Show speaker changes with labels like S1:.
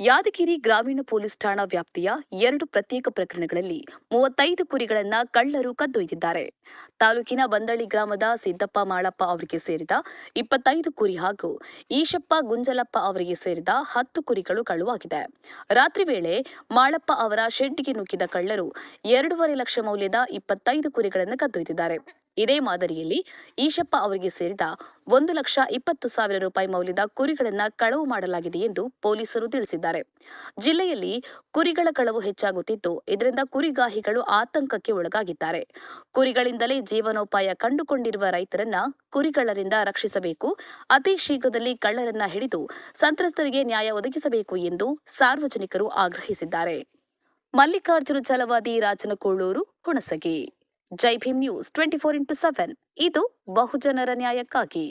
S1: ಯಾದಗಿರಿ ಗ್ರಾಮೀಣ ಪೊಲೀಸ್ ಠಾಣಾ ವ್ಯಾಪ್ತಿಯ 2 ಪ್ರತ್ಯೇಕ ಪ್ರಕರಣಗಳಲ್ಲಿ 35 ಕುರಿಗಳನ್ನು ಕಳ್ಳರು ಕದ್ದೊಯ್ದಿದ್ದಾರೆ. ತಾಲೂಕಿನ ಬಂದಳ್ಳಿ ಗ್ರಾಮದ ಸಿದ್ದಪ್ಪ ಮಾಳಪ್ಪ ಅವರಿಗೆ ಸೇರಿದ 25 ಕುರಿ ಹಾಗೂ ಈಶಪ್ಪ ಗುಂಜಲಪ್ಪ ಅವರಿಗೆ ಸೇರಿದ 10 ಕುರಿಗಳು ಕಳುವಾಗಿದೆ. ರಾತ್ರಿ ವೇಳೆ ಮಾಳಪ್ಪ ಅವರ ಶೆಡ್ಗೆ ನುಗ್ಗಿದ ಕಳ್ಳರು 2.5 ಲಕ್ಷ ಮೌಲ್ಯದ 25 ಕುರಿಗಳನ್ನು ಕದ್ದೊಯ್ದಿದ್ದಾರೆ. ಇದೇ ಮಾದರಿಯಲ್ಲಿ ಈಶಪ್ಪ ಅವರಿಗೆ ಸೇರಿದ 1,20,000 ರೂಪಾಯಿ ಮೌಲ್ಯದ ಕುರಿಗಳನ್ನು ಕಳವು ಮಾಡಲಾಗಿದೆ ಎಂದು ಪೊಲೀಸರು ತಿಳಿಸಿದ್ದಾರೆ. ಜಿಲ್ಲೆಯಲ್ಲಿ ಕುರಿಗಳ ಕಳವು ಹೆಚ್ಚಾಗುತ್ತಿದ್ದು, ಇದರಿಂದ ಕುರಿಗಾಹಿಗಳು ಆತಂಕಕ್ಕೆ ಒಳಗಾಗಿದ್ದಾರೆ. ಕುರಿಗಳಿಂದಲೇ ಜೀವನೋಪಾಯ ಕಂಡುಕೊಂಡಿರುವ ರೈತರನ್ನ ಕುರಿಗಳರಿಂದ ರಕ್ಷಿಸಬೇಕು, ಅತಿ ಶೀಘ್ರದಲ್ಲಿ ಕಳ್ಳರನ್ನ ಹಿಡಿದು ಸಂತ್ರಸ್ತರಿಗೆ ನ್ಯಾಯ ಒದಗಿಸಬೇಕು ಎಂದು ಸಾರ್ವಜನಿಕರು ಆಗ್ರಹಿಸಿದ್ದಾರೆ. ಮಲ್ಲಿಕಾರ್ಜುನ ಛಲವಾದಿ, ರಾಜನಕೋಳೂರು, ಹುಣಸಗಿ. ಜೈ ಭೀಮ್ ನ್ಯೂಸ್ 24x7 ಇದು ಬಹುಜನರ ನ್ಯಾಯಕ್ಕಾಗಿ.